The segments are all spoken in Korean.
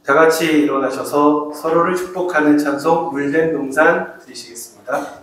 다 같이 일어나셔서 서로를 축복하는 찬송 물된 동산 드리시겠습니다.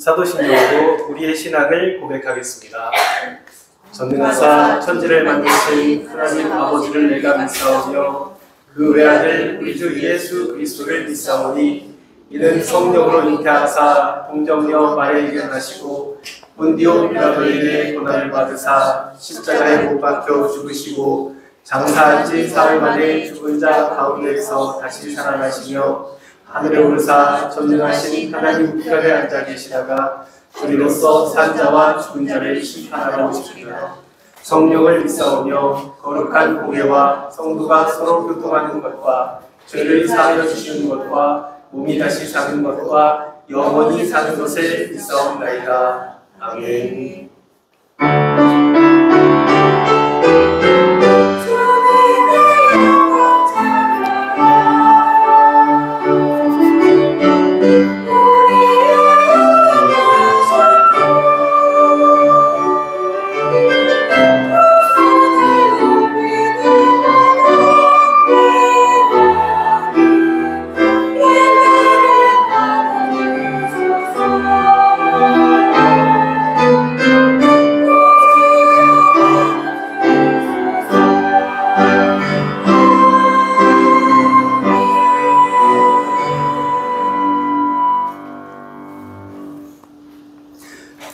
사도신경으로 우리의 신앙을 고백하겠습니다. 전능하사 천지를 만드신 하나님 아버지를 내가 믿사오며 그 외아들 우리 주 예수 그리스도를 믿사오니 이는 성령으로 잉태하사 동정녀 마리아에게 나시고 본디오 빌라도에게 고난을 받으사 십자가에 못 박혀 죽으시고 장사한 지 사흘 만에 죽은 자 가운데에서 다시 살아나시며 하늘에 오르사 전능하신 하나님 우편에 앉아 계시다가 우리로서 산 자와 죽은 자를 심판하러 오시리라. 성령을 믿사오며 거룩한 공예와 성도가 서로 교통하는 것과 죄를 사하여 주시는 것과 몸이 다시 사는 것과 영원히 사는 것을 믿사옵나이다. 아멘.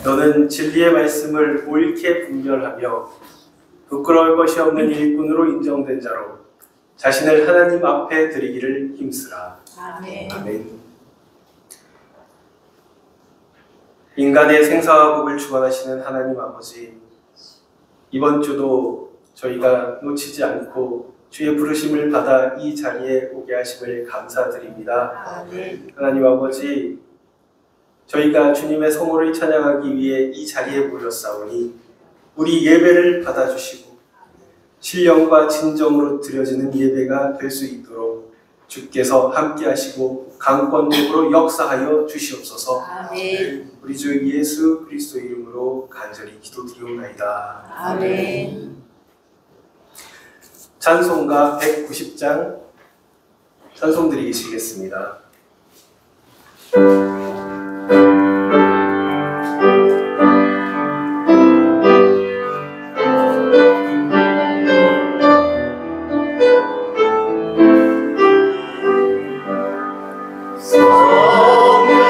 너는 진리의 말씀을 옳게 분별하며 부끄러울 것이 없는 일꾼으로 인정된 자로 자신을 하나님 앞에 드리기를 힘쓰라. 아멘. 아멘. 인간의 생사와 복을 주관하시는 하나님 아버지, 이번 주도 저희가 놓치지 않고 주의 부르심을 받아 이 자리에 오게 하심을 감사드립니다. 아멘. 하나님 아버지, 저희가 주님의 성호를 찬양하기 위해 이 자리에 모였사오니 우리 예배를 받아주시고 신령과 진정으로 드려지는 예배가 될 수 있도록 주께서 함께 하시고 강권적으로 역사하여 주시옵소서. 아멘. 우리 주 예수 그리스도 이름으로 간절히 기도드리옵나이다. 아멘. 찬송가 190장 찬송 드리시겠습니다. 성령이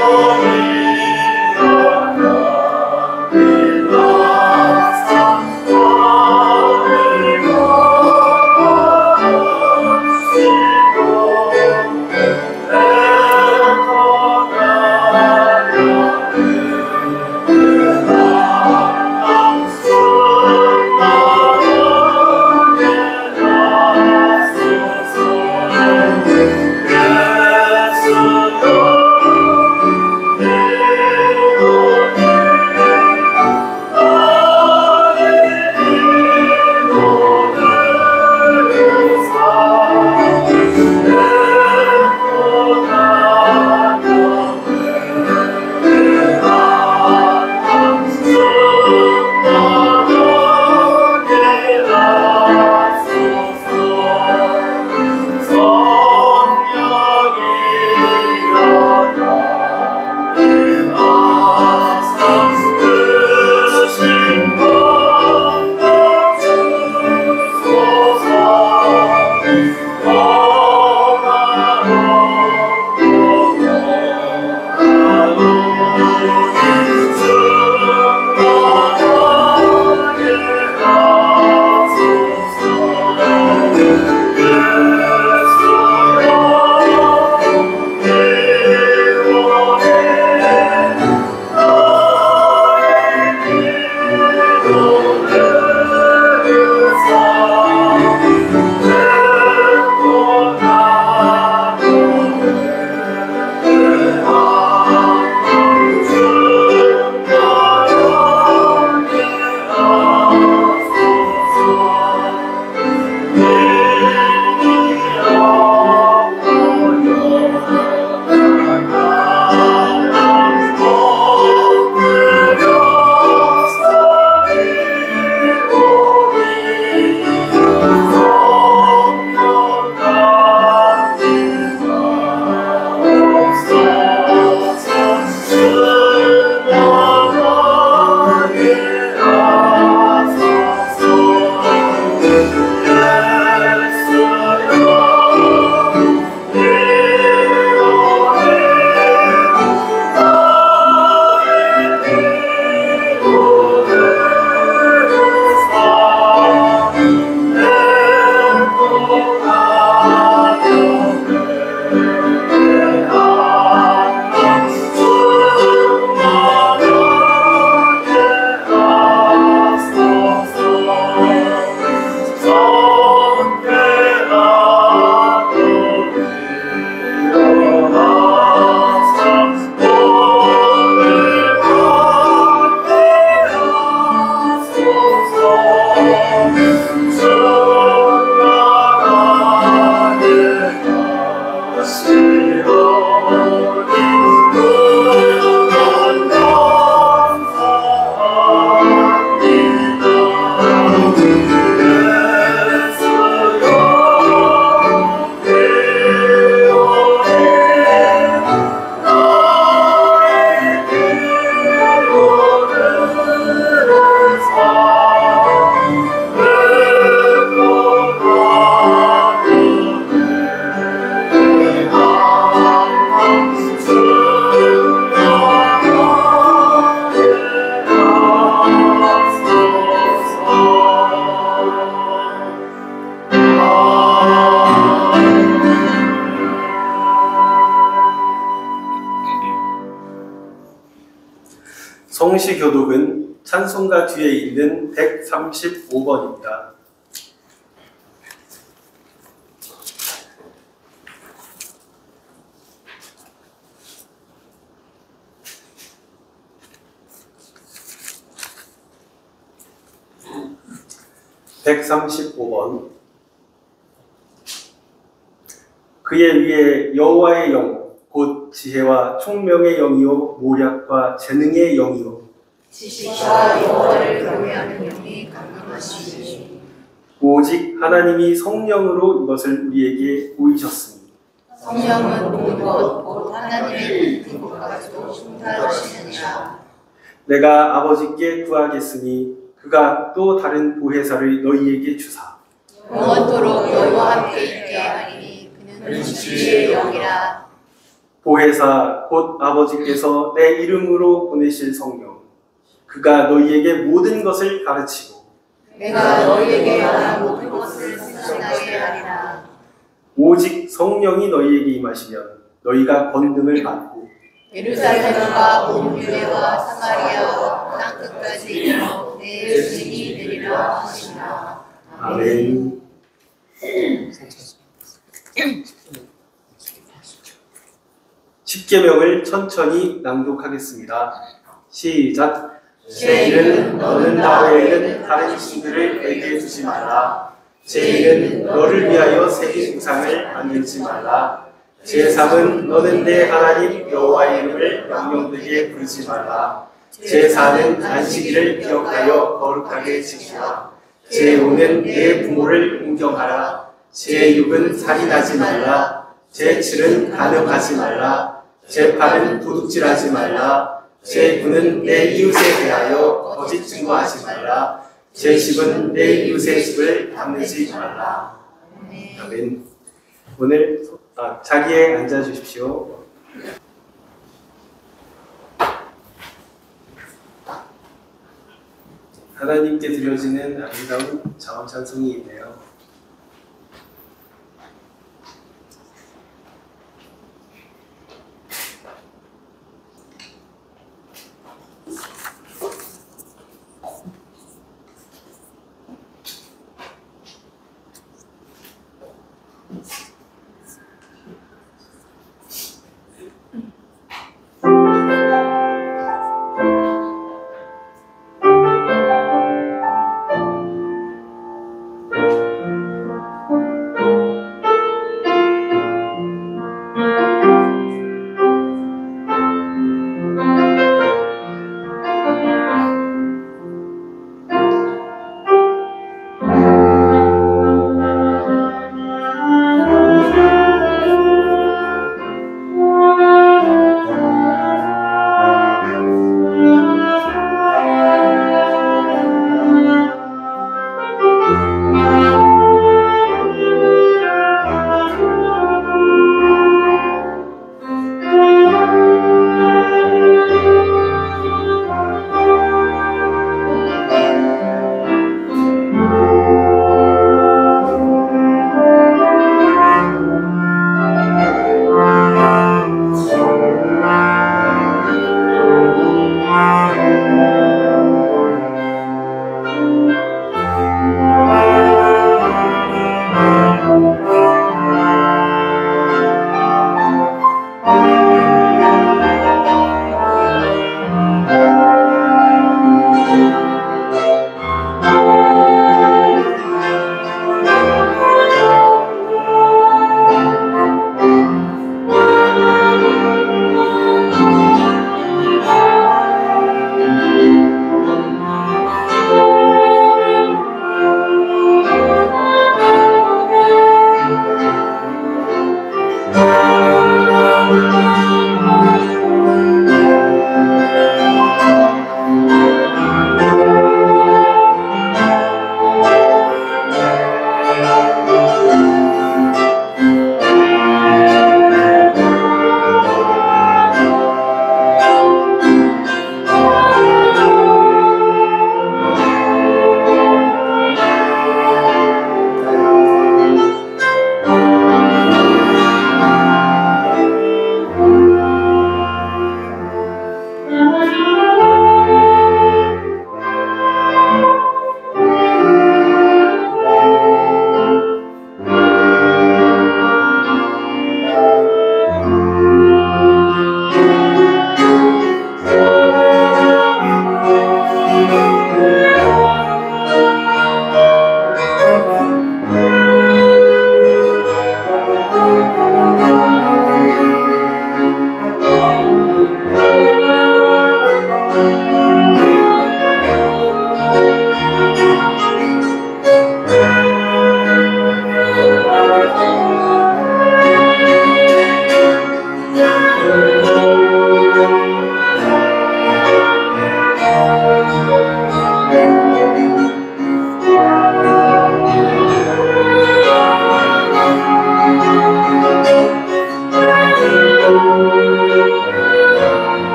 성시교독은 찬송가 뒤에 있는 135번입니다. (135번) 그의 위에 여호와의 영 곧 지혜와 총명의 영이요 모략과 재능의 영이요 지식과 여호와를 경외하는 영이 강림하시니 오직 하나님이 성령으로 이것을 우리에게 보이셨으니 성령은 모든 것 곧 하나님의 뜻인 것까지도 흉탈하시느니라. 내가 아버지께 구하겠으니 그가 또 다른 보혜사를 너희에게 주사 영원토록 너희와 함께 있게 하리니 그는 진리의 영이라. 보혜사 곧 아버지께서 내 이름으로 보내실 성령 그가 너희에게 모든 것을 가르치고 내가 너희에게 말한 모든 것을 생각나게 하리라. 오직 성령이 너희에게 임하시면 너희가 권능을 받고 예루살렘과 온 유대와 사마리아와 땅 끝까지 이르러 내 증인이 되리라 하시니라. 아멘. 십계명을 천천히 낭독하겠습니다. 시작. 제1은 너는 나 외에는 다른 신들을 내게 두지 말라. 제2는 너를 위하여 새긴 우상을 만들지 말라. 제3은 너는 내 하나님 여호와의 이름을 명령되게 부르지 말라. 제4는 안식일을 기억하여 거룩하게 지키라. 제5는 내 부모를 공경하라. 제6은 살인하지 말라. 제7은 간음하지 말라. 제8은 도둑질하지 말라. 제9는 내 이웃에 대하여 거짓 증거하지 말라. 제10은 내 이웃의 집을 담내지 말라. 아멘. 오늘 자리에 앉아 주십시오. 하나님께 드려지는 아름다운 자원 찬송이 있네요.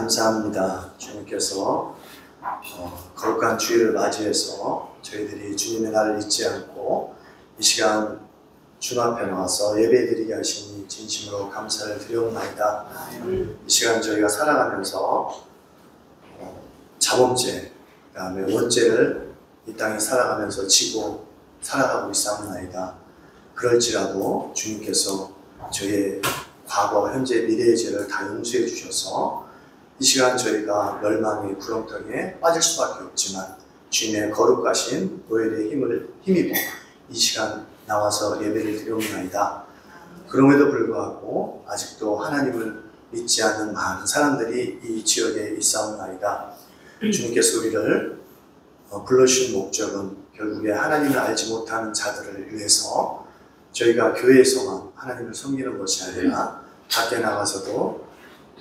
감사합니다. 주님께서 거룩한 주일을 맞이해서 저희들이 주님의 날을 잊지 않고 이 시간 주 앞에 나와서 예배드리게 하시니 진심으로 감사를 드려옵나이다. 이 시간 저희가 살아가면서 자범죄, 그 다음에 원죄를 이 땅에 살아가면서 지고 살아가고 있사옵나이다. 그럴지라도 주님께서 저희의 과거, 현재, 미래의 죄를 다 용서해 주셔서 이 시간 저희가 멸망의 구렁텅이에 빠질 수밖에 없지만 주님의 거룩하신 보혈의 힘을 힘입어 이 시간 나와서 예배를 드려옵나이다. 그럼에도 불구하고 아직도 하나님을 믿지 않는 많은 사람들이 이 지역에 있사옵나이다. 주님께서 우리를 불러주신 목적은 결국에 하나님을 알지 못하는 자들을 위해서 저희가 교회에서만 하나님을 섬기는 것이 아니라 밖에 나가서도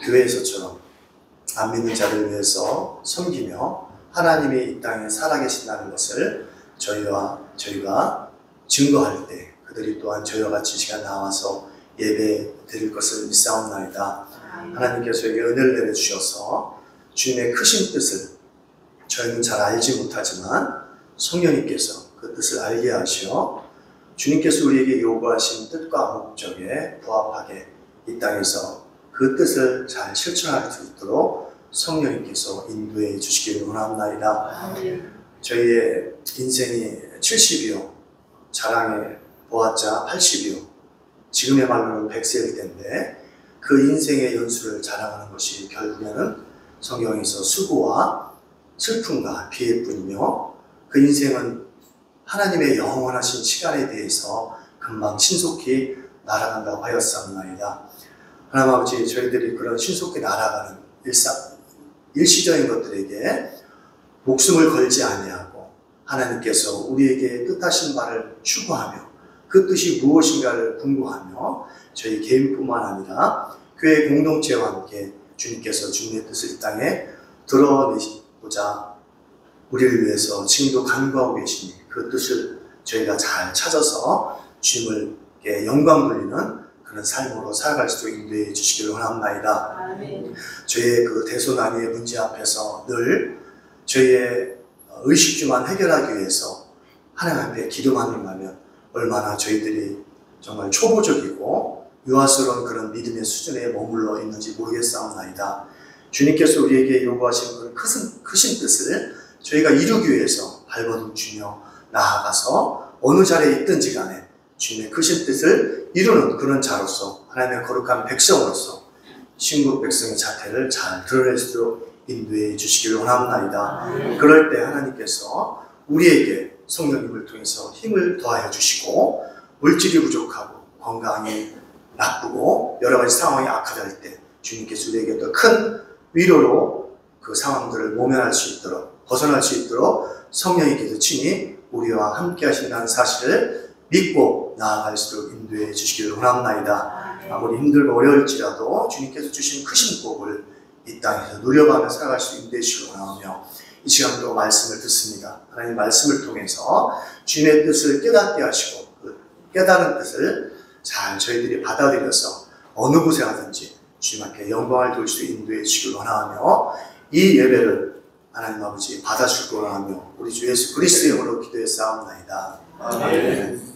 교회에서처럼 안 믿는 자들을 위해서 섬기며 하나님이 이 땅에 살아계신다는 것을 저희가 증거할 때 그들이 또한 저희와 같이 시간 나와서 예배 드릴 것을 믿사옵나이다. 하나님께서 저에게 은혜를 내려주셔서 주님의 크신 뜻을 저희는 잘 알지 못하지만 성령님께서 그 뜻을 알게 하시어 주님께서 우리에게 요구하신 뜻과 목적에 부합하게 이 땅에서 그 뜻을 잘 실천할 수 있도록 성령님께서 인도해 주시기를 원합나이다. 저희의 인생이 70이요 자랑해 보았자 80이요 지금의 말로는 100세일 텐데 그 인생의 연수를 자랑하는 것이 결국에는 성경에서 수고와 슬픔과 피해뿐이며 그 인생은 하나님의 영원하신 시간에 대해서 금방 신속히 날아간다고 하였사옵나이다. 하나님 아버지, 저희들이 그런 신속히 날아가는 일시적인 것들에게 목숨을 걸지 아니하고 하나님께서 우리에게 뜻하신 바를 추구하며 그 뜻이 무엇인가를 궁금하며 저희 개인뿐만 아니라 교회 공동체와 함께 주님께서 주님의 뜻을 이 땅에 드러내고자 우리를 위해서 지금도 간구하고 계시니 그 뜻을 저희가 잘 찾아서 주님께 영광 돌리는 그런 삶으로 살아갈 수 있도록 인도해 주시기를 원합나이다. 아멘. 저희의 그 대소난이의 문제 앞에서 늘 저희의 의식주만 해결하기 위해서 하나님 앞에 기도만 하면 얼마나 저희들이 정말 초보적이고 유아스러운 그런 믿음의 수준에 머물러 있는지 모르겠사옵나이다. 주님께서 우리에게 요구하신 그런 크신 뜻을 저희가 이루기 위해서 발버둥치며 나아가서 어느 자리에 있든지 간에 주님의 크신 뜻을 이루는 그런 자로서 하나님의 거룩한 백성으로서 신국 백성의 자태를 잘 드러낼 수 있도록 인도해 주시기를 원합나이다. 그럴 때 하나님께서 우리에게 성령님을 통해서 힘을 더하여 주시고 물질이 부족하고 건강이 나쁘고 여러 가지 상황이 악화될 때 주님께서 우리에게 더 큰 위로로 그 상황들을 모면할 수 있도록 벗어날 수 있도록 성령님께서 친히 우리와 함께 하신다는 사실을 믿고 나아갈 수 있도록 인도해 주시기를 원합나이다. 아무리 힘들고 어려울지라도 주님께서 주신 크신 복을 이 땅에서 누려가며 살아갈 수 인도해 주시기를 원하며 이 시간도 말씀을 듣습니다. 하나님 말씀을 통해서 주님의 뜻을 깨닫게 하시고 그 깨달은 뜻을 잘 저희들이 받아들여서 어느 곳에 가든지 주님 앞에 영광을 돌릴 수 인도해 주시기를 원하며 이 예배를 하나님 아버지 받아주시기 원하며 우리 주 예수 그리스도의 이름으로 기도해 싸움나이다. 아멘.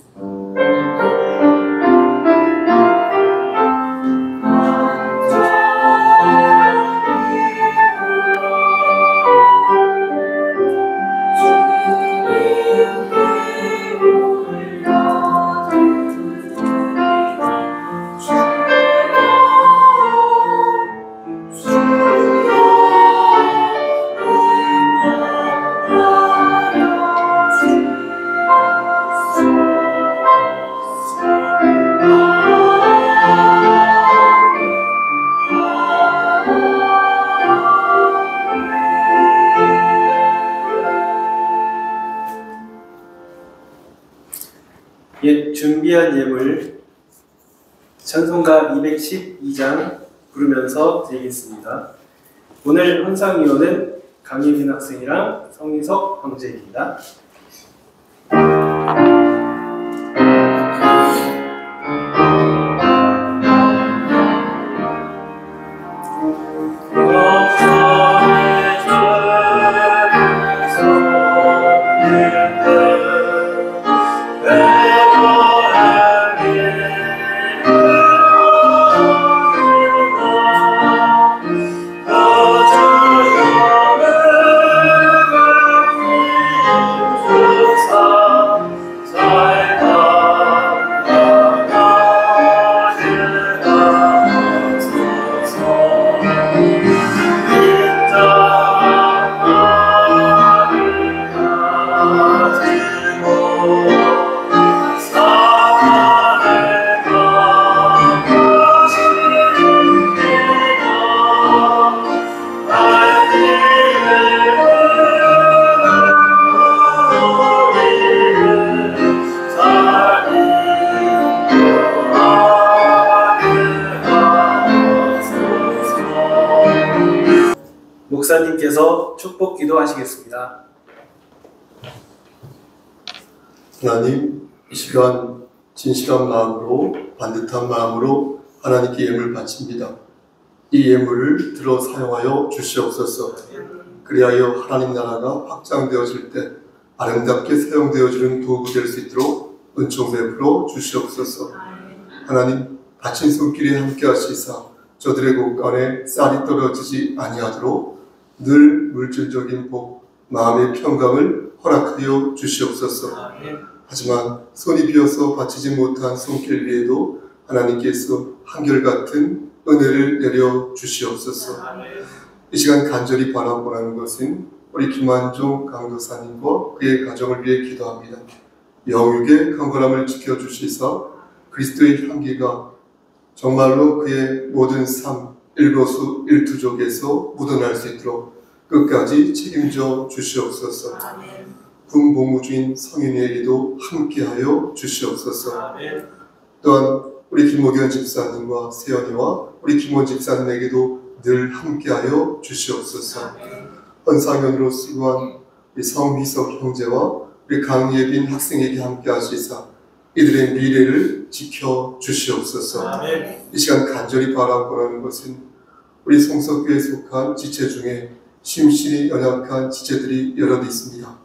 준비한 예물 찬송가 212장 부르면서 드리겠습니다. 오늘 헌상위원은 강예빈 학생이랑 성희석 형제입니다. Oh 집사님께서 축복 기도하시겠습니다. 하나님, 이 시간 진실한 마음으로 반듯한 마음으로 하나님께 예물 바칩니다. 이 예물을 들어 사용하여 주시옵소서. 그리하여 하나님 나라가 확장되어질 때 아름답게 사용되어지는 도구 될 수 있도록 은총 베풀어 주시옵소서. 하나님, 바친 손길에 함께 하시사 저들의 곳간에 쌀이 떨어지지 아니하도록 늘 물질적인 복, 마음의 평강을 허락하여 주시옵소서. 하지만 손이 비어서 바치지 못한 손길 위에도 하나님께서 한결같은 은혜를 내려 주시옵소서. 이 시간 간절히 바라보라는 것은 우리 김한종 강도사님과 그의 가정을 위해 기도합니다. 영육의 강건함을 지켜주시사 그리스도의 향기가 정말로 그의 모든 삶, 일거수 일투족에서 묻어날 수 있도록 끝까지 책임져 주시옵소서. 군복무주인 성인에게도 함께하여 주시옵소서. 또한 우리 김목현 집사님과 세연이와 우리 김원 집사님에게도 늘 함께하여 주시옵소서. 헌상연으로 수고한 우리 성휘석 형제와 우리 강예빈 학생에게 함께하시사 이들의 미래를 지켜 주시옵소서. 이 시간 간절히 바라보라는 것은 우리 성석교에 속한 지체 중에 심신이 연약한 지체들이 여럿 있습니다.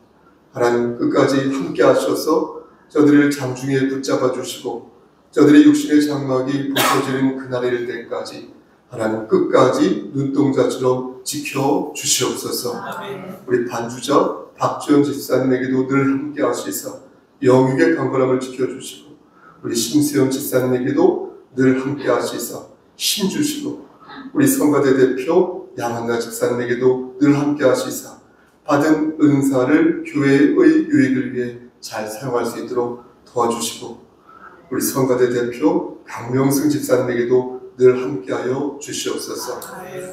하나님 끝까지 함께 하셔서 저들을 장중에 붙잡아 주시고 저들의 육신의 장막이 부서지는 그날이 될 때까지 하나님 끝까지 눈동자처럼 지켜 주시옵소서. 우리 반주자 박지원 집사님에게도 늘 함께 하시사 영육의 강건함을 지켜주시고 우리 심수영 집사님에게도 늘 함께 하시사 힘 주시고 우리 성가대 대표 양한나 집사님에게도 늘 함께 하시사 받은 은사를 교회의 유익을 위해 잘 사용할 수 있도록 도와주시고 우리 성가대 대표 강명승 집사님에게도 늘 함께하여 주시옵소서.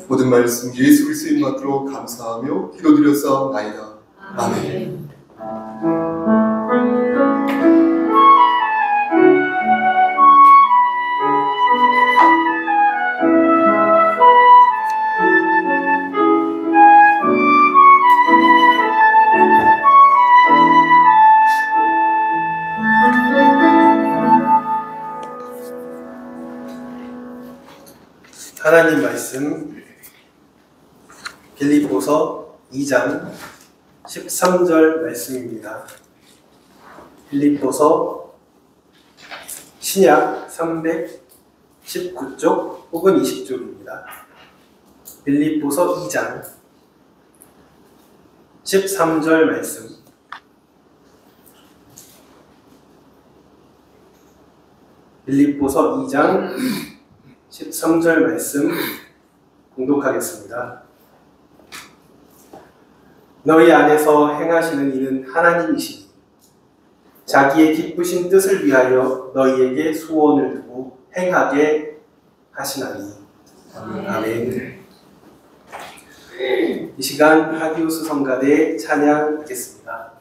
모든 말씀 예수 그리스도의 이름으로 감사하며 기도드렸사옵나이다. 아멘. 하나님 말씀 빌립보서 2장 13절 말씀입니다. 빌립보서 신약 319쪽 혹은 20쪽입니다. 빌립보서 2장 13절 말씀. 빌립보서 2장 13절 말씀 공독하겠습니다. 너희 안에서 행하시는 이는 하나님이시니 자기의 기쁘신 뜻을 위하여 너희에게 소원을 두고 행하게 하시나니. 아멘. 이 시간 하기오스 성가대의 찬양 듣겠습니다.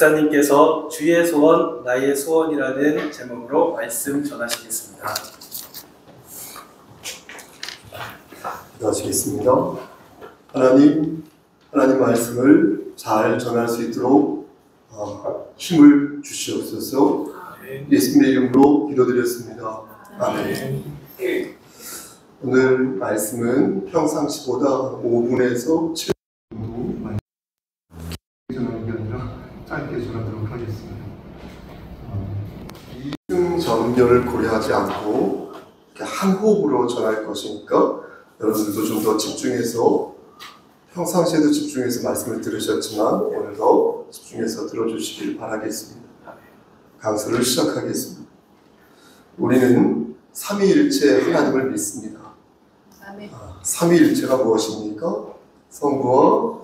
목사님께서 주의 소원, 나의 소원이라는 제목으로 말씀 전하시겠습니다. 기도하시겠습니다. 하나님 말씀을 잘 전할 수 있도록 힘을 주시옵소서. 예수님의 이름으로 기도드렸습니다. 아멘. 오늘 말씀은 평상시보다 5분에서 7분 전하는 게 아니라 짧게 전하도록 하겠습니다. 이승전결을 고려하지 않고 한 호흡으로 전할 것이니까 여러분들도 좀 더 집중해서, 평상시에도 집중해서 말씀을 들으셨지만 오늘도 집중해서 들어주시길 바라겠습니다. 강서를 시작하겠습니다. 우리는 삼위일체 하나님을 믿습니다. 삼위일체가 무엇입니까? 성부와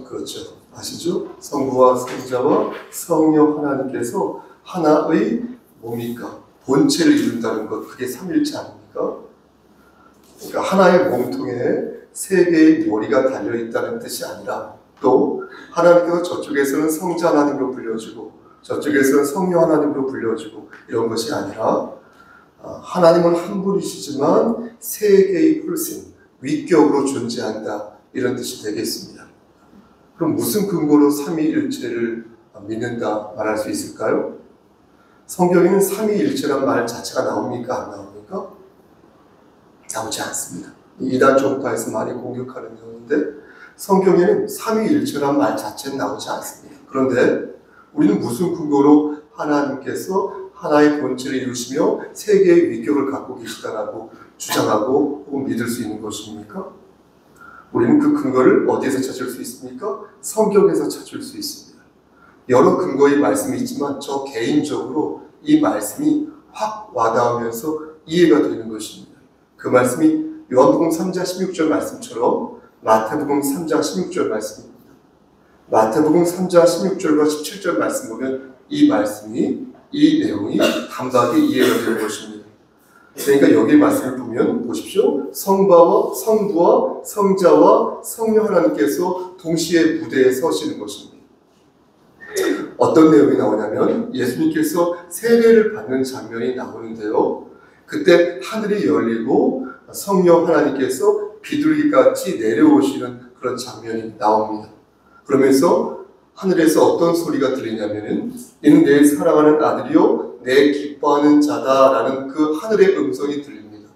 그렇죠. 아시죠? 성부와 성자와 성령 하나님께서 하나의 뭡니까? 본체를 이룬다는 것, 그게 삼위일체 아닙니까? 그러니까 하나의 몸통에 세 개의 머리가 달려있다는 뜻이 아니라, 또 하나님께서 저쪽에서는 성자 하나님으로 불려주고 저쪽에서는 성령 하나님으로 불려주고 이런 것이 아니라, 하나님은 한 분이시지만 세 개의 person, 위격으로 존재한다, 이런 뜻이 되겠습니다. 그럼 무슨 근거로 삼위일체를 믿는다 말할 수 있을까요? 성경에는 삼위일체란 말 자체가 나옵니까? 안 나옵니까? 나오지 않습니다. 이단 종파에서 많이 공격하는 내용인데, 성경에는 삼위일체란 말 자체는 나오지 않습니다. 그런데 우리는 무슨 근거로 하나님께서 하나의 본체를 이루시며 세 개의 위격을 갖고 계시다라고 주장하고 혹은 믿을 수 있는 것입니까? 우리는 그 근거를 어디에서 찾을 수 있습니까? 성경에서 찾을 수 있습니다. 여러 근거의 말씀이 있지만 저 개인적으로 이 말씀이 확 와닿으면서 이해가 되는 것입니다. 그 말씀이 요한복음 3장 16절 말씀처럼 마태복음 3장 16절 말씀입니다. 마태복음 3장 16절과 17절 말씀 보면 이 말씀이, 이 내용이 단박에 이해가 되는 것입니다. 그러니까 여기 말씀을 보면 보십시오. 성부와 성자와 성령 하나님께서 동시에 무대에 서시는 것입니다. 어떤 내용이 나오냐면 예수님께서 세례를 받는 장면이 나오는데요. 그때 하늘이 열리고 성령 하나님께서 비둘기같이 내려오시는 그런 장면이 나옵니다. 그러면서 하늘에서 어떤 소리가 들리냐면은 이는 내 사랑하는 아들이요 내 기뻐하는 자다라는 그 하늘의 음성이 들립니다.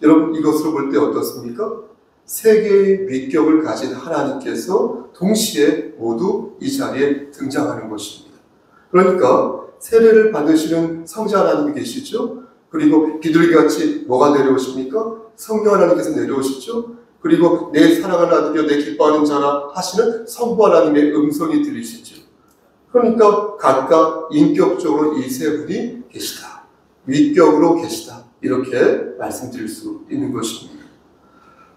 여러분 이것을 볼 때 어떻습니까? 세 개의 위격을 가진 하나님께서 동시에 모두 이 자리에 등장하는 것입니다. 그러니까 세례를 받으시는 성자 하나님이 계시죠? 그리고 비둘기같이 뭐가 내려오십니까? 성령 하나님께서 내려오시죠? 그리고 내 사랑하는 아들이여 내 기뻐하는 자라 하시는 성부 하나님의 음성이 들리시죠. 그러니까 각각 인격적으로 이 세 분이 계시다, 위격으로 계시다, 이렇게 말씀드릴 수 있는 것입니다.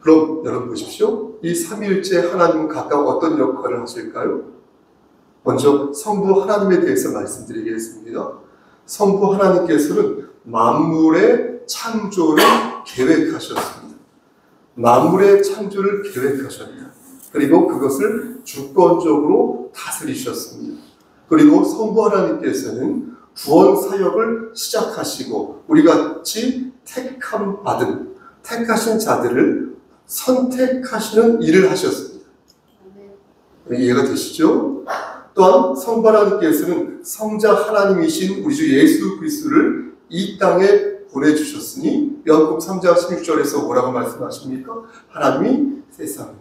그럼 여러분 보십시오. 이 삼위일체 하나님은 각각 어떤 역할을 하실까요? 먼저 성부 하나님에 대해서 말씀드리겠습니다. 성부 하나님께서는 만물의 창조를 계획하셨습니다. 만물의 창조를 계획하셨다. 그리고 그것을 주권적으로 다스리셨습니다. 그리고 성부 하나님께서는 구원 사역을 시작하시고 우리같이 택하신 자들을 선택하시는 일을 하셨습니다. 이해가 되시죠? 또한 성부 하나님께서는 성자 하나님이신 우리 주 예수 그리스도를 이 땅에 보내주셨으니 요한복음 3장 16절에서 뭐라고 말씀하십니까? 하나님이 세상을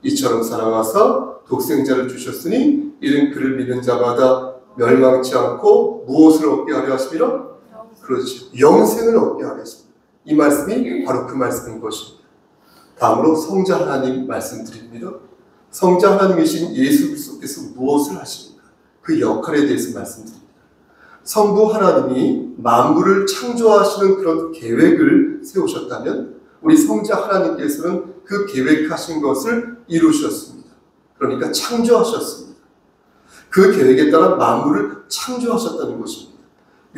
이처럼 사랑하사 독생자를 주셨으니 이는 그를 믿는 자마다 멸망치 않고 무엇을 얻게 하려 하심이라? 그렇지, 영생을 얻게 하려 하십니다. 이 말씀이 바로 그 말씀인 것입니다. 다음으로 성자 하나님 말씀드립니다. 성자 하나님이신 예수 그리스도께서 무엇을 하십니까? 그 역할에 대해서 말씀드립니다. 성부 하나님이 만물을 창조하시는 그런 계획을 세우셨다면 우리 성자 하나님께서는 그 계획하신 것을 이루셨습니다. 그러니까 창조하셨습니다. 그 계획에 따라 만물을 창조하셨다는 것입니다.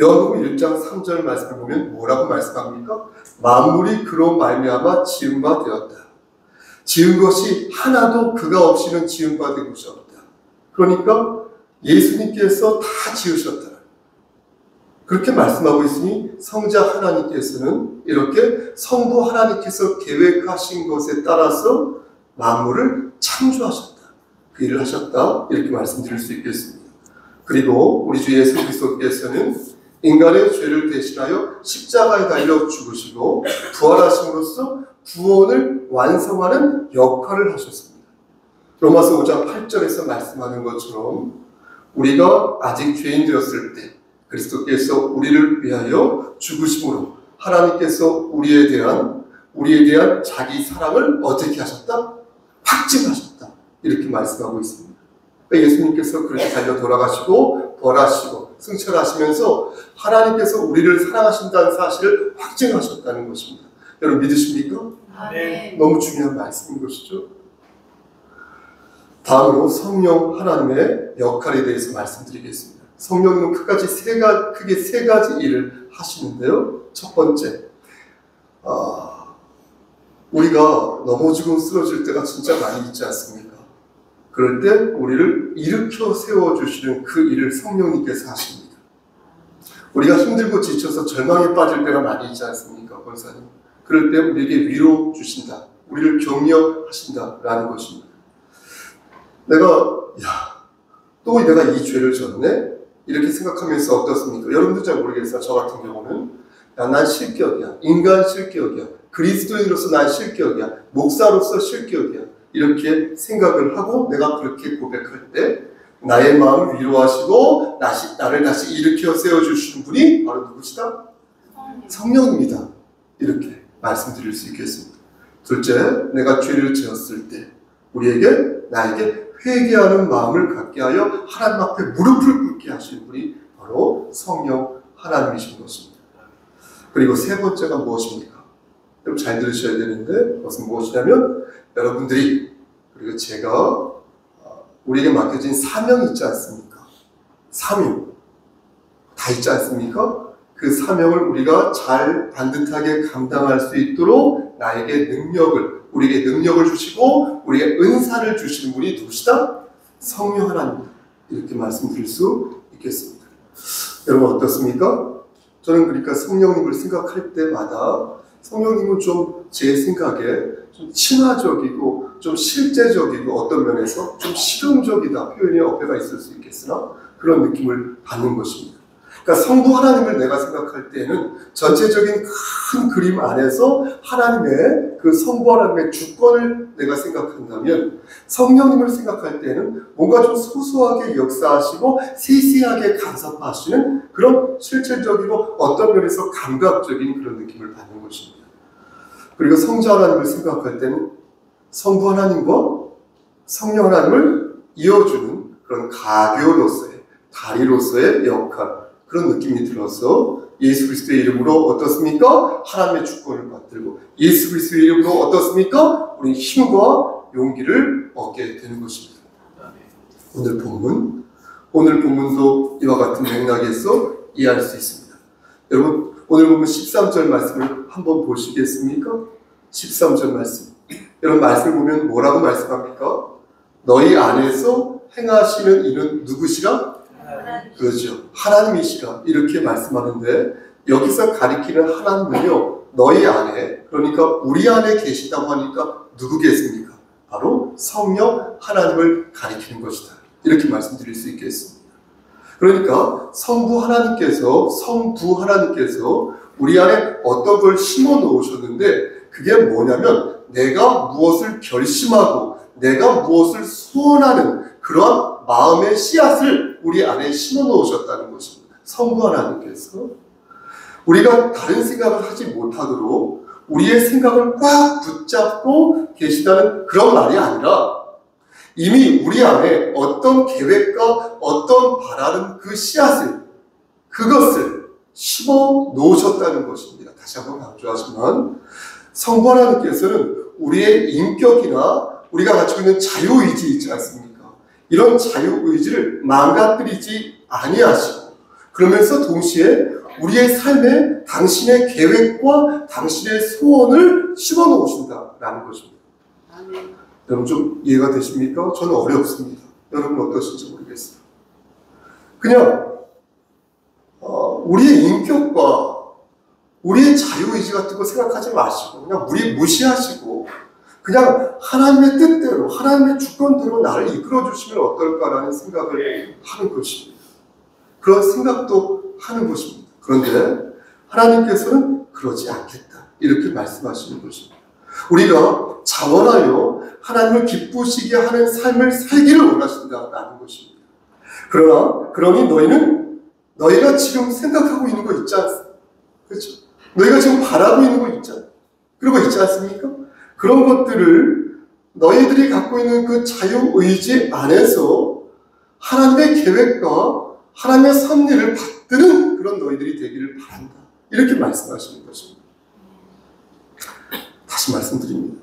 요한복음 1장 3절 말씀을 보면 뭐라고 말씀합니까? 만물이 그로 말미암아 지은 바 되었다. 지은 것이 하나도 그가 없이는 지은 바 된 것이 없다. 그러니까 예수님께서 다 지으셨다. 그렇게 말씀하고 있으니 성자 하나님께서는 이렇게 성부 하나님께서 계획하신 것에 따라서 만물을 창조하셨다. 그 일을 하셨다. 이렇게 말씀드릴 수 있겠습니다. 그리고 우리 주 예수 그리스도께서는 인간의 죄를 대신하여 십자가에 달려 죽으시고 부활하심으로써 구원을 완성하는 역할을 하셨습니다. 로마서 5장 8절에서 말씀하는 것처럼 우리가 아직 죄인 되었을 때 그리스도께서 우리를 위하여 죽으심으로 하나님께서 우리에 대한 자기 사랑을 어떻게 하셨다? 확증하셨다. 이렇게 말씀하고 있습니다. 그러니까 예수님께서 그렇게 달려 돌아가시고 벌하시고 승천하시면서 하나님께서 우리를 사랑하신다는 사실을 확증하셨다는 것입니다. 여러분 믿으십니까? 아멘. 너무 중요한 말씀인 것이죠. 다음으로 성령 하나님의 역할에 대해서 말씀드리겠습니다. 성령님은 크게 세 가지 일을 하시는데요. 첫 번째, 우리가 넘어지고 쓰러질 때가 진짜 많이 있지 않습니까? 그럴 때 우리를 일으켜 세워주시는 그 일을 성령님께서 하십니다. 우리가 힘들고 지쳐서 절망에 빠질 때가 많이 있지 않습니까, 권사님? 그럴 때 우리에게 위로 주신다. 우리를 격려하신다라는 것입니다. 또 내가 이 죄를 졌네? 이렇게 생각하면서 어떻습니까? 여러분도 잘 모르겠어요. 저 같은 경우는 난 실격이야. 인간 실격이야. 그리스도인으로서 난 실격이야. 목사로서 실격이야. 이렇게 생각을 하고 내가 그렇게 고백할 때 나의 마음을 위로하시고 나를 다시 일으켜 세워주시는 분이 바로 누구시다? 성령입니다. 이렇게 말씀드릴 수 있겠습니다. 둘째, 내가 죄를 지었을 때 나에게 회개하는 마음을 갖게 하여 하나님 앞에 무릎을 꿇게 하시는 분이 바로 성령 하나님이신 것입니다. 그리고 세 번째가 무엇입니까? 여러분 잘 들으셔야 되는데 그것은 무엇이냐면 여러분들이 그리고 제가 우리에게 맡겨진 사명이 있지 않습니까? 사명 다 있지 않습니까? 그 사명을 우리가 잘 반듯하게 감당할 수 있도록 우리에게 능력을 주시고 우리에게 은사를 주시는 분이 누구시다? 성령 하나님. 이렇게 말씀드릴 수 있겠습니다. 여러분 어떻습니까? 저는 그러니까 성령님을 생각할 때마다 성령님은 좀 제 생각에 좀 친화적이고 좀 실제적이고 어떤 면에서 좀 실용적이다 표현의 어폐가 있을 수 있겠으나 그런 느낌을 받는 것입니다. 그러니까 성부 하나님을 내가 생각할 때는 전체적인 큰 그림 안에서 하나님의 그 성부 하나님의 주권을 내가 생각한다면 성령님을 생각할 때는 뭔가 좀 소소하게 역사하시고 세세하게 간섭하시는 그런 실질적이고 어떤 면에서 감각적인 그런 느낌을 받는 것입니다. 그리고 성자 하나님을 생각할 때는 성부 하나님과 성령 하나님을 이어주는 그런 가교로서의 다리로서의 역할 그런 느낌이 들어서 예수 그리스도의 이름으로 어떻습니까? 하나님의 주권을 받들고 예수 그리스도의 이름으로 어떻습니까? 우리 힘과 용기를 얻게 되는 것입니다. 오늘 본문도 이와 같은 맥락에서 이해할 수 있습니다. 여러분 오늘 본문 13절 말씀을 한번 보시겠습니까? 13절 말씀. 여러분 말씀을 보면 뭐라고 말씀합니까? 너희 안에서 행하시는 이는 누구시라? 그렇죠. 하나님이시라 이렇게 말씀하는데 여기서 가리키는 하나님은요 너희 안에 그러니까 우리 안에 계시다고 하니까 누구겠습니까? 바로 성령 하나님을 가리키는 것이다. 이렇게 말씀드릴 수 있겠습니다. 그러니까 성부 하나님께서 우리 안에 어떤 걸 심어 놓으셨는데 그게 뭐냐면 내가 무엇을 결심하고 내가 무엇을 소원하는 그러한 마음의 씨앗을 우리 안에 심어 놓으셨다는 것입니다. 성부 하나님께서 우리가 다른 생각을 하지 못하도록 우리의 생각을 꽉 붙잡고 계시다는 그런 말이 아니라 이미 우리 안에 어떤 계획과 어떤 바라는 그 씨앗을 그것을 심어 놓으셨다는 것입니다. 다시 한번 강조하지만 성부 하나님께서는 우리의 인격이나 우리가 가지고 있는 자유의지 있지 않습니까? 이런 자유의지를 망가뜨리지 아니하시고 그러면서 동시에 우리의 삶에 당신의 계획과 당신의 소원을 심어놓으신다라는 것입니다. 여러분 좀 이해가 되십니까? 저는 어렵습니다. 여러분 어떠신지 모르겠어요. 그냥 우리의 인격과 우리의 자유의지 같은 거 생각하지 마시고 그냥 우리 무시하시고 그냥 하나님의 뜻대로 하나님의 주권대로 나를 이끌어 주시면 어떨까라는 생각을 하는 것입니다. 그런 생각도 하는 것입니다. 그런데 하나님께서는 그러지 않겠다 이렇게 말씀하시는 것입니다. 우리가 자원하여 하나님을 기쁘시게 하는 삶을 살기를 원하신다라는 것입니다. 그러니 너희가 지금 생각하고 있는 거 있지 않습니까? 그렇죠? 너희가 지금 바라고 있는 거 그런 거 있지 않습니까? 그런 것들을 너희들이 갖고 있는 그 자유의지 안에서 하나님의 계획과 하나님의 섭리를 받드는 그런 너희들이 되기를 바란다. 이렇게 말씀하시는 것입니다. 다시 말씀드립니다.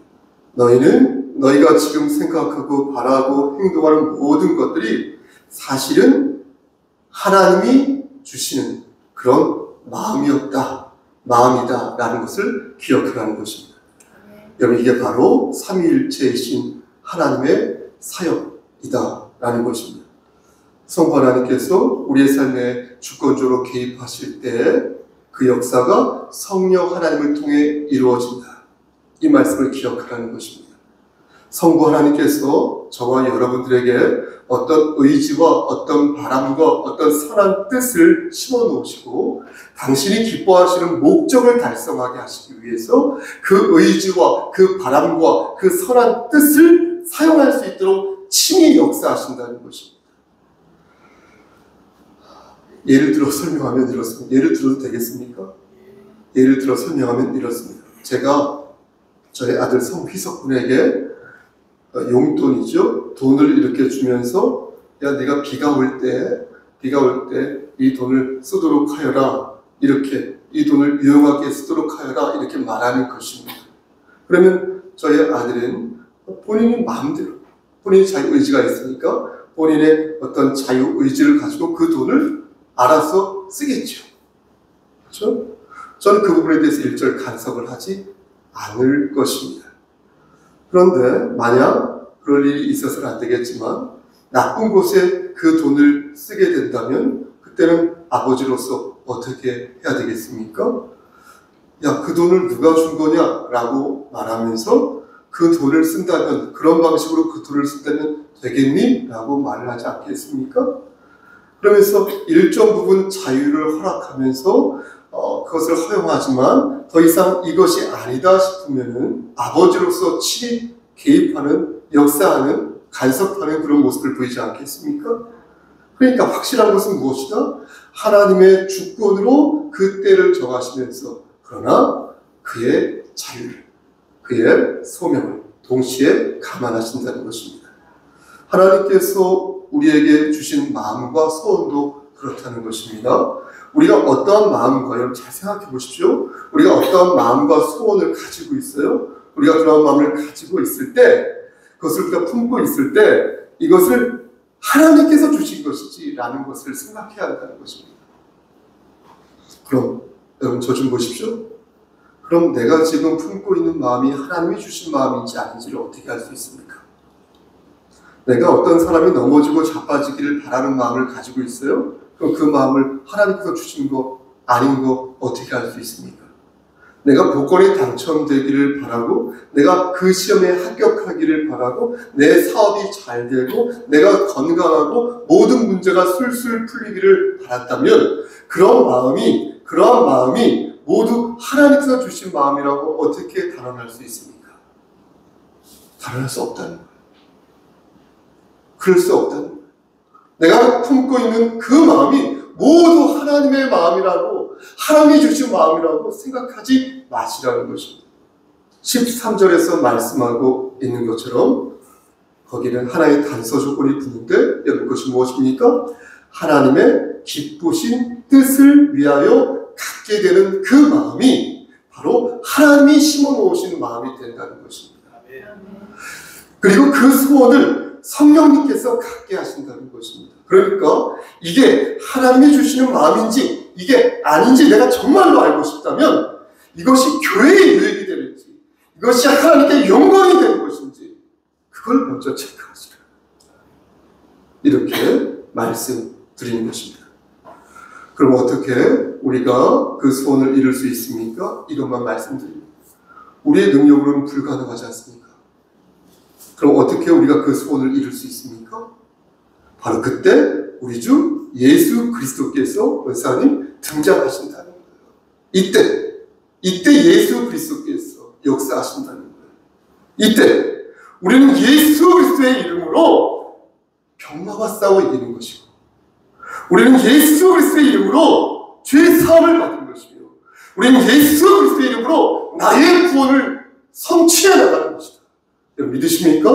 너희가 지금 생각하고 바라고 행동하는 모든 것들이 사실은 하나님이 주시는 그런 마음이다라는 것을 기억하라는 것입니다. 여러분, 이게 바로 삼위일체이신 하나님의 사역이다라는 것입니다. 성부 하나님께서 우리의 삶에 주권적으로 개입하실 때 그 역사가 성령 하나님을 통해 이루어진다. 이 말씀을 기억하라는 것입니다. 성부 하나님께서 저와 여러분들에게 어떤 의지와 어떤 바람과 어떤 선한 뜻을 심어놓으시고 당신이 기뻐하시는 목적을 달성하게 하시기 위해서 그 의지와 그 바람과 그 선한 뜻을 사용할 수 있도록 친히 역사하신다는 것입니다. 예를 들어 설명하면 이렇습니다. 예를 들어도 되겠습니까? 예를 들어 설명하면 이렇습니다. 제가 저희 아들 성휘석 군에게 용돈이죠. 돈을 이렇게 주면서 야, 네가 비가 올 때 이 돈을 쓰도록 하여라. 이렇게 이 돈을 유용하게 쓰도록 하여라. 이렇게 말하는 것입니다. 그러면 저희 아들은 본인이 마음대로 본인이 자유의지가 있으니까 본인의 어떤 자유의지를 가지고 그 돈을 알아서 쓰겠죠. 그렇죠? 저는 그 부분에 대해서 일절 간섭을 하지 않을 것입니다. 그런데 만약 그럴 일이 있어서는 안 되겠지만 나쁜 곳에 그 돈을 쓰게 된다면 그때는 아버지로서 어떻게 해야 되겠습니까? 야, 그 돈을 누가 준 거냐? 라고 말하면서 그 돈을 쓴다면, 그런 방식으로 그 돈을 쓴다면 되겠니? 라고 말을 하지 않겠습니까? 그러면서 일정 부분 자유를 허락하면서 그것을 허용하지만 더 이상 이것이 아니다 싶으면은 아버지로서 친히 개입하는, 역사하는, 간섭하는 그런 모습을 보이지 않겠습니까? 그러니까 확실한 것은 무엇이다? 하나님의 주권으로 그 때를 정하시면서 그러나 그의 자유를, 그의 소명을 동시에 감안하신다는 것입니다. 하나님께서 우리에게 주신 마음과 소원도 그렇다는 것입니다. 우리가 어떠한 마음과, 여러분 잘 생각해 보십시오. 우리가 어떠한 마음과 소원을 가지고 있어요? 우리가 그런 마음을 가지고 있을 때, 그것을 우리가 품고 있을 때 이것을 하나님께서 주신 것이지 라는 것을 생각해야 한다는 것입니다. 그럼 여러분 저 좀 보십시오. 그럼 내가 지금 품고 있는 마음이 하나님이 주신 마음인지 아닌지를 어떻게 알 수 있습니까? 내가 어떤 사람이 넘어지고 자빠지기를 바라는 마음을 가지고 있어요? 그럼 그 마음을 하나님께서 주신 거 아닌 거 어떻게 알 수 있습니까? 내가 복권에 당첨되기를 바라고, 내가 그 시험에 합격하기를 바라고, 내 사업이 잘 되고, 내가 건강하고 모든 문제가 술술 풀리기를 바랐다면 그러한 마음이 모두 하나님께서 주신 마음이라고 어떻게 단언할 수 있습니까? 단언할 수 없다는 거예요. 그럴 수 없다는 거예요. 내가 품고 있는 그 마음이 모두 하나님의 마음이라고, 하나님이 주신 마음이라고 생각하지 마시라는 것입니다. 13절에서 말씀하고 있는 것처럼 거기는 하나의 단서 조건이 붙는데, 여러분 그것이 무엇입니까? 하나님의 기쁘신 뜻을 위하여 갖게 되는 그 마음이 바로 하나님이 심어놓으신 마음이 된다는 것입니다. 그리고 그 소원을 성령님께서 갖게 하신다는 것입니다. 그러니까 이게 하나님이 주시는 마음인지 이게 아닌지 내가 정말로 알고 싶다면 이것이 교회의 유익이 되는지, 이것이 하나님께 영광이 되는 것인지 그걸 먼저 체크하시라. 이렇게 말씀해 드리는 것입니다. 그럼 어떻게 우리가 그 소원을 이룰 수 있습니까? 이것만 말씀드립니다. 우리의 능력으로는 불가능하지 않습니까? 그럼 어떻게 우리가 그 소원을 이룰 수 있습니까? 바로 그때 우리 주 예수 그리스도께서 권사님 등장하신다는 거예요. 이때 예수 그리스도께서 역사하신다는 거예요. 이때 우리는 예수 그리스도의 이름으로 병마와 싸워 이기는 것이고, 우리는 예수 그리스도의 이름으로 죄 사함을 받은 것이며, 우리는 예수 그리스도의 이름으로 나의 구원을 성취해 나가는 것이다. 여러분 믿으십니까?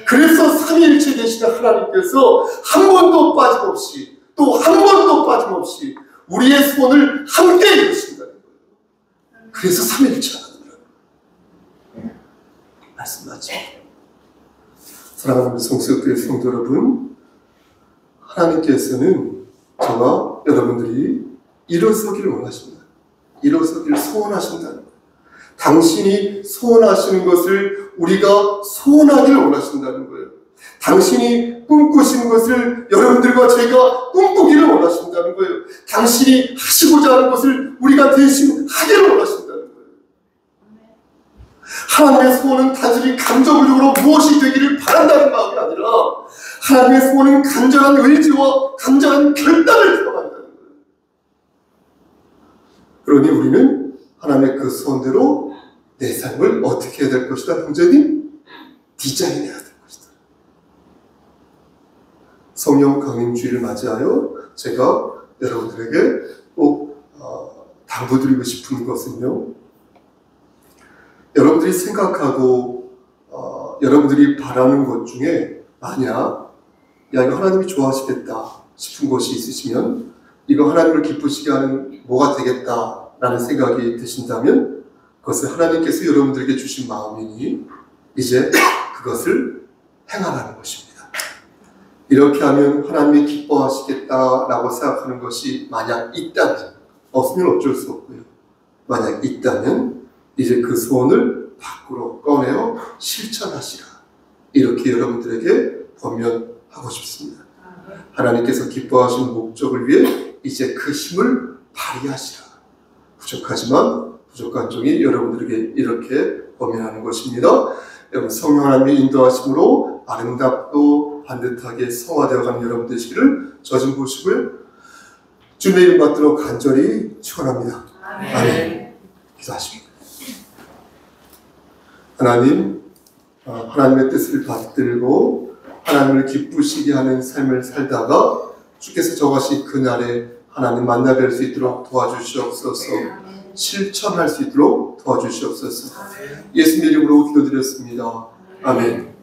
그래서 삼위일체 되시는 하나님께서 한 번도 빠짐없이, 또 한 번도 빠짐없이 우리의 소원을 함께 이루신다는 거예요. 그래서 삼위일체 하나님이라는 거예요. 말씀하죠. 사랑하는 성수교회 성도 여러분, 하나님께서는 저와 여러분들이 일어서기를 원하십니다. 일어서기를 소원하신다는 거예요. 당신이 소원하시는 것을 우리가 소원하기를 원하신다는 거예요. 당신이 꿈꾸신 것을 여러분들과 제가 꿈꾸기를 원하신다는 거예요. 당신이 하시고자 하는 것을 우리가 대신 하기를 원하신다는 거예요. 하나님의 소원은 단순히 감정적으로 무엇이 되기를 바란다는 마음이 아니라, 하나님의 소원은 간절한 의지와 간절한 결단을 표현한다는 거예요. 그러니 우리는 하나님의 그 소원대로 내 삶을 어떻게 해야 될 것이다, 형제님? 디자인해야 될 것이다. 성령 강림주의를 맞이하여 제가 여러분들에게 꼭 당부드리고 싶은 것은요, 여러분들이 생각하고 여러분들이 바라는 것 중에 만약 이거 하나님이 좋아하시겠다 싶은 것이 있으시면, 이거 하나님을 기쁘시게 하는 뭐가 되겠다라는 생각이 드신다면 그것을 하나님께서 여러분들에게 주신 마음이니 이제 그것을 행하라는 것입니다. 이렇게 하면 하나님이 기뻐하시겠다라고 생각하는 것이 만약 있다면, 없으면 어쩔 수 없고요. 만약 있다면 이제 그 소원을 밖으로 꺼내어 실천하시라. 이렇게 여러분들에게 권면하고 싶습니다. 하나님께서 기뻐하시는 목적을 위해 이제 그 힘을 발휘하시라. 부족하지만 부족한 종이 여러분들에게 이렇게 권면하는 것입니다. 여러분, 성령 하나님의 인도하심으로 아름답고 반듯하게 성화되어가는 여러분 되시기를 저 좀 보시고요. 주님의 이름 받도록 간절히 축원합니다. 아멘. 기도하십니다. 하나님, 하나님의 뜻을 받들고 하나님을 기쁘시게 하는 삶을 살다가 주께서 정하신 그날에 하나님 만나 뵐 수 있도록 도와주시옵소서. 실천할 수 있도록 도와주시옵소서. 예수님 이름으로 기도드렸습니다. 아멘.